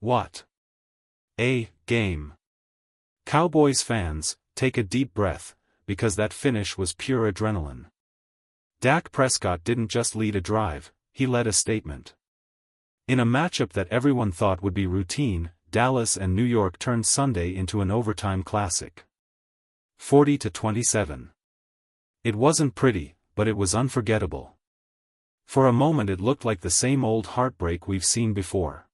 What a game. Cowboys fans, take a deep breath, because that finish was pure adrenaline. Dak Prescott didn't just lead a drive, he led a statement. In a matchup that everyone thought would be routine, Dallas and New York turned Sunday into an overtime classic. 40-27. It wasn't pretty, but it was unforgettable. For a moment it looked like the same old heartbreak we've seen before.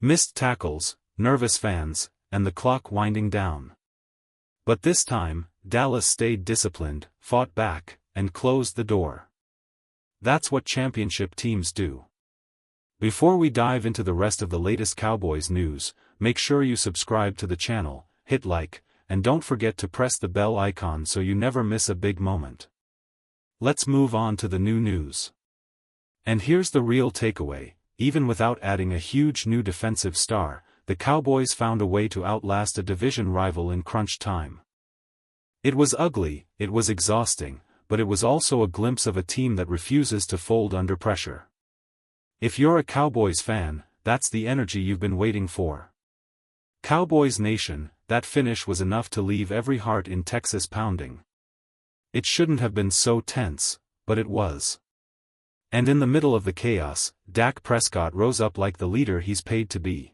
Missed tackles, nervous fans, and the clock winding down. But this time, Dallas stayed disciplined, fought back, and closed the door. That's what championship teams do. Before we dive into the rest of the latest Cowboys news, make sure you subscribe to the channel, hit like, and don't forget to press the bell icon so you never miss a big moment. Let's move on to the new news. And here's the real takeaway: even without adding a huge new defensive star, the Cowboys found a way to outlast a division rival in crunch time. It was ugly, it was exhausting, but it was also a glimpse of a team that refuses to fold under pressure. If you're a Cowboys fan, that's the energy you've been waiting for. Cowboys Nation, that finish was enough to leave every heart in Texas pounding. It shouldn't have been so tense, but it was. And in the middle of the chaos, Dak Prescott rose up like the leader he's paid to be.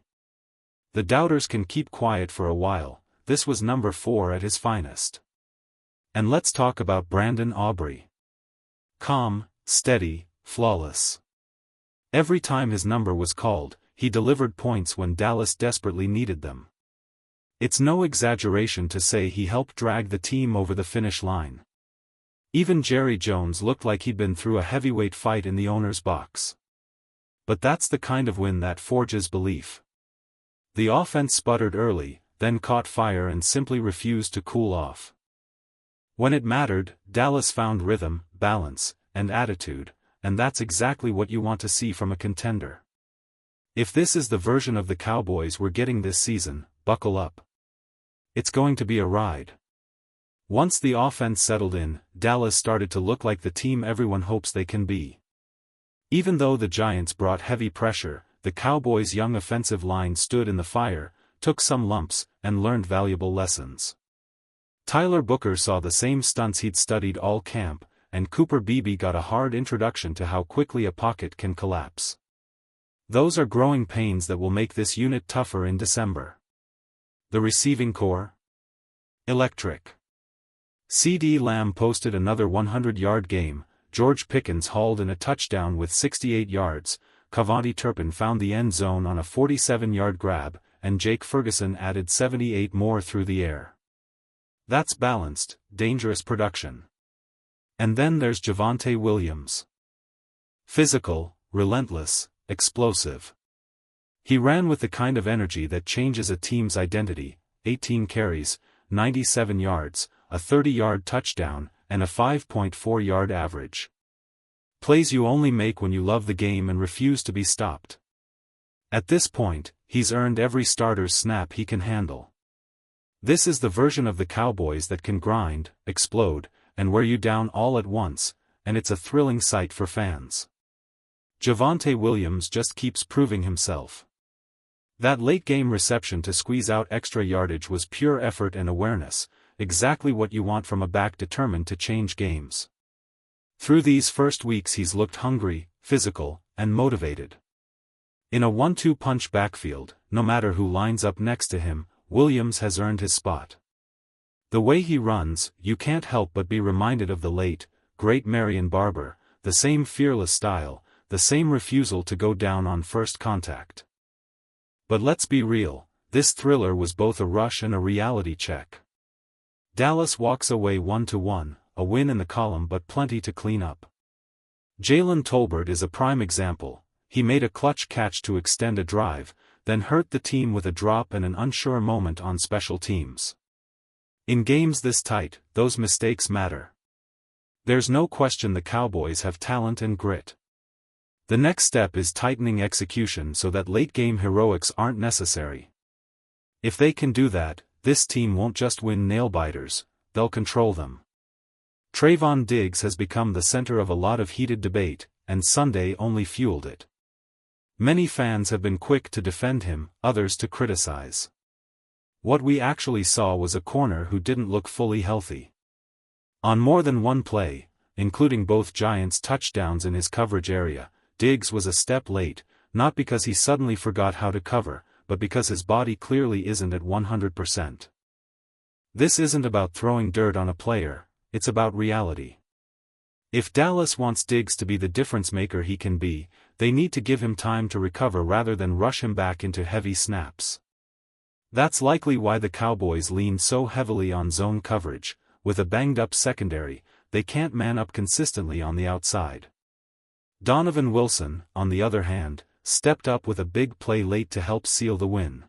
The doubters can keep quiet for a while, this was number 4 at his finest. And let's talk about Brandon Aubrey. Calm, steady, flawless. Every time his number was called, he delivered points when Dallas desperately needed them. It's no exaggeration to say he helped drag the team over the finish line. Even Jerry Jones looked like he'd been through a heavyweight fight in the owner's box. But that's the kind of win that forges belief. The offense sputtered early, then caught fire and simply refused to cool off. When it mattered, Dallas found rhythm, balance, and attitude, and that's exactly what you want to see from a contender. If this is the version of the Cowboys we're getting this season, buckle up. It's going to be a ride. Once the offense settled in, Dallas started to look like the team everyone hopes they can be. Even though the Giants brought heavy pressure, the Cowboys' young offensive line stood in the fire, took some lumps, and learned valuable lessons. Tyler Booker saw the same stunts he'd studied all camp, and Cooper Beebe got a hard introduction to how quickly a pocket can collapse. Those are growing pains that will make this unit tougher in December. The receiving corps? Electric. CeeDee Lamb posted another 100-yard game, George Pickens hauled in a touchdown with 68 yards, Cavante Turpin found the end zone on a 47-yard grab, and Jake Ferguson added 78 more through the air. That's balanced, dangerous production. And then there's Javonte Williams. Physical, relentless, explosive. He ran with the kind of energy that changes a team's identity: 18 carries, 97 yards, a 30-yard touchdown, and a 5.4-yard average. Plays you only make when you love the game and refuse to be stopped. At this point, he's earned every starter's snap he can handle. This is the version of the Cowboys that can grind, explode, and wear you down all at once, and it's a thrilling sight for fans. Javonte Williams just keeps proving himself. That late-game reception to squeeze out extra yardage was pure effort and awareness, exactly what you want from a back determined to change games. Through these first weeks he's looked hungry, physical, and motivated. In a 1-2 punch backfield, no matter who lines up next to him, Williams has earned his spot. The way he runs, you can't help but be reminded of the late, great Marion Barber, the same fearless style, the same refusal to go down on first contact. But let's be real, this thriller was both a rush and a reality check. Dallas walks away 1-1, a win in the column but plenty to clean up. Jalen Tolbert is a prime example. He made a clutch catch to extend a drive, then hurt the team with a drop and an unsure moment on special teams. In games this tight, those mistakes matter. There's no question the Cowboys have talent and grit. The next step is tightening execution so that late-game heroics aren't necessary. If they can do that, this team won't just win nail-biters, they'll control them. Trayvon Diggs has become the center of a lot of heated debate, and Sunday only fueled it. Many fans have been quick to defend him, others to criticize. What we actually saw was a corner who didn't look fully healthy. On more than one play, including both Giants' touchdowns in his coverage area, Diggs was a step late, not because he suddenly forgot how to cover, but because his body clearly isn't at 100%. This isn't about throwing dirt on a player, it's about reality. If Dallas wants Diggs to be the difference maker he can be, they need to give him time to recover rather than rush him back into heavy snaps. That's likely why the Cowboys lean so heavily on zone coverage. With a banged-up secondary, they can't man up consistently on the outside. Donovan Wilson, on the other hand, stepped up with a big play late to help seal the win.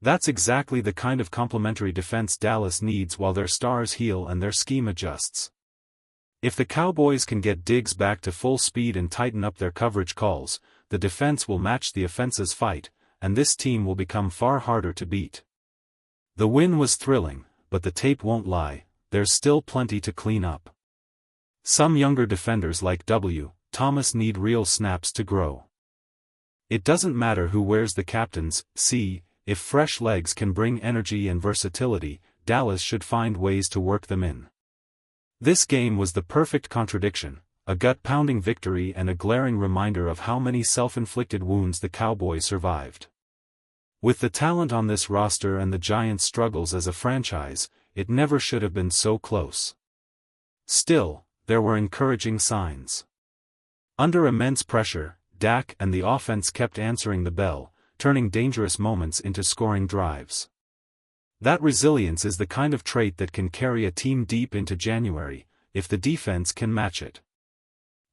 That's exactly the kind of complementary defense Dallas needs while their stars heal and their scheme adjusts. If the Cowboys can get Diggs back to full speed and tighten up their coverage calls, the defense will match the offense's fight, and this team will become far harder to beat. The win was thrilling, but the tape won't lie, there's still plenty to clean up. Some younger defenders like Thomas need real snaps to grow. It doesn't matter who wears the captain's C, if fresh legs can bring energy and versatility, Dallas should find ways to work them in. This game was the perfect contradiction, a gut-pounding victory and a glaring reminder of how many self-inflicted wounds the Cowboys survived. With the talent on this roster and the Giants' struggles as a franchise, it never should have been so close. Still, there were encouraging signs. Under immense pressure, Dak and the offense kept answering the bell, turning dangerous moments into scoring drives. That resilience is the kind of trait that can carry a team deep into January, if the defense can match it.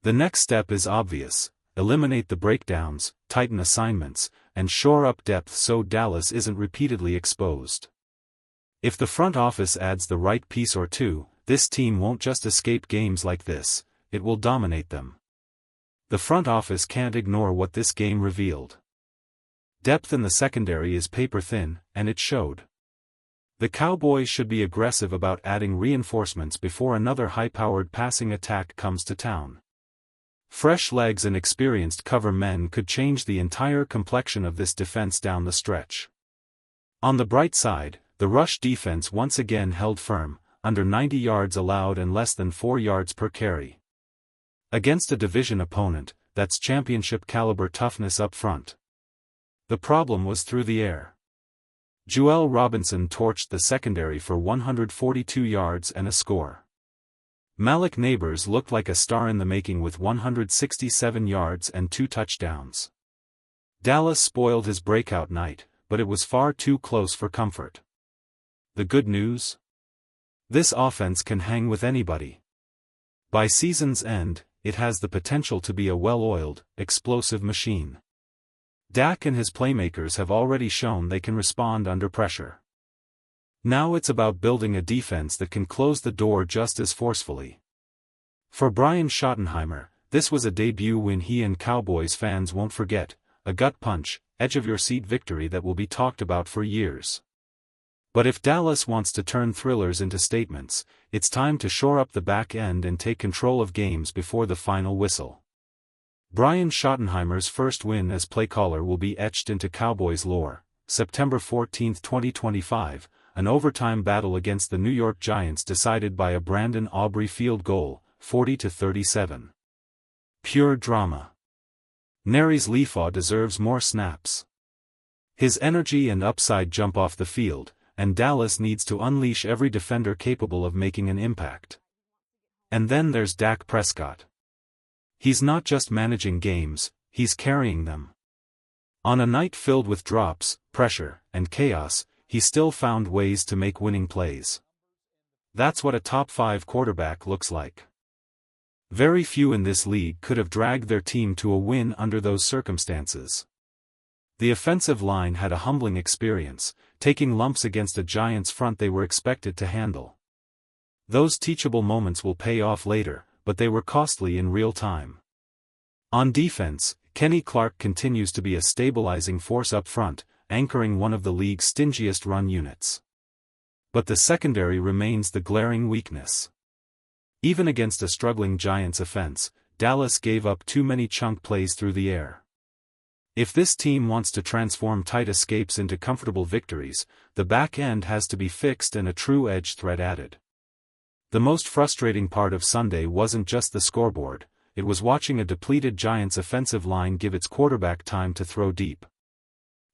The next step is obvious: eliminate the breakdowns, tighten assignments, and shore up depth so Dallas isn't repeatedly exposed. If the front office adds the right piece or two, this team won't just escape games like this, it will dominate them. The front office can't ignore what this game revealed. Depth in the secondary is paper-thin, and it showed. The Cowboys should be aggressive about adding reinforcements before another high-powered passing attack comes to town. Fresh legs and experienced cover men could change the entire complexion of this defense down the stretch. On the bright side, the rush defense once again held firm, under 90 yards allowed and less than 4 yards per carry. Against a division opponent, that's championship-caliber toughness up front. The problem was through the air. Joel Robinson torched the secondary for 142 yards and a score. Malik Neighbors looked like a star in the making with 167 yards and 2 touchdowns. Dallas spoiled his breakout night, but it was far too close for comfort. The good news? This offense can hang with anybody. By season's end, it has the potential to be a well-oiled, explosive machine. Dak and his playmakers have already shown they can respond under pressure. Now it's about building a defense that can close the door just as forcefully. For Brian Schottenheimer, this was a debut win he and Cowboys fans won't forget, a gut punch, edge-of-your-seat victory that will be talked about for years. But if Dallas wants to turn thrillers into statements, it's time to shore up the back end and take control of games before the final whistle. Brian Schottenheimer's first win as play-caller will be etched into Cowboys lore. September 14, 2025, an overtime battle against the New York Giants decided by a Brandon Aubrey field goal, 40-37. Pure drama. Nari's Leafaw deserves more snaps. His energy and upside jump off the field, and Dallas needs to unleash every defender capable of making an impact. And then there's Dak Prescott. He's not just managing games, he's carrying them. On a night filled with drops, pressure, and chaos, he still found ways to make winning plays. That's what a top-5 quarterback looks like. Very few in this league could have dragged their team to a win under those circumstances. The offensive line had a humbling experience, taking lumps against a Giants front they were expected to handle. Those teachable moments will pay off later, but they were costly in real time. On defense, Kenny Clark continues to be a stabilizing force up front, anchoring one of the league's stingiest run units. But the secondary remains the glaring weakness. Even against a struggling Giants offense, Dallas gave up too many chunk plays through the air. If this team wants to transform tight escapes into comfortable victories, the back end has to be fixed and a true edge threat added. The most frustrating part of Sunday wasn't just the scoreboard, it was watching a depleted Giants offensive line give its quarterback time to throw deep.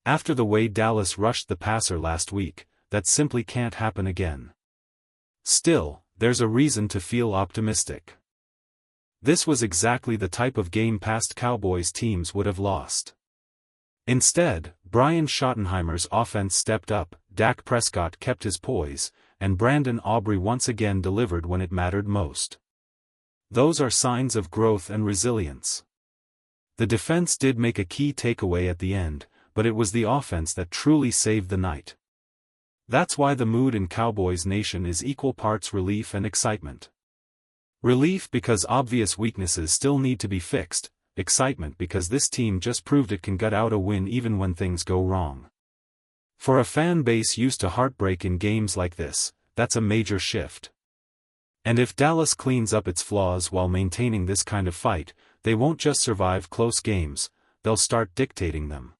After the way Dallas rushed the passer last week, that simply can't happen again. Still, there's a reason to feel optimistic. This was exactly the type of game past Cowboys teams would have lost. Instead, Brian Schottenheimer's offense stepped up, Dak Prescott kept his poise, and Brandon Aubrey once again delivered when it mattered most. Those are signs of growth and resilience. The defense did make a key takeaway at the end, but it was the offense that truly saved the night. That's why the mood in Cowboys Nation is equal parts relief and excitement. Relief because obvious weaknesses still need to be fixed, excitement because this team just proved it can gut out a win even when things go wrong. For a fan base used to heartbreak in games like this, that's a major shift. And if Dallas cleans up its flaws while maintaining this kind of fight, they won't just survive close games, they'll start dictating them.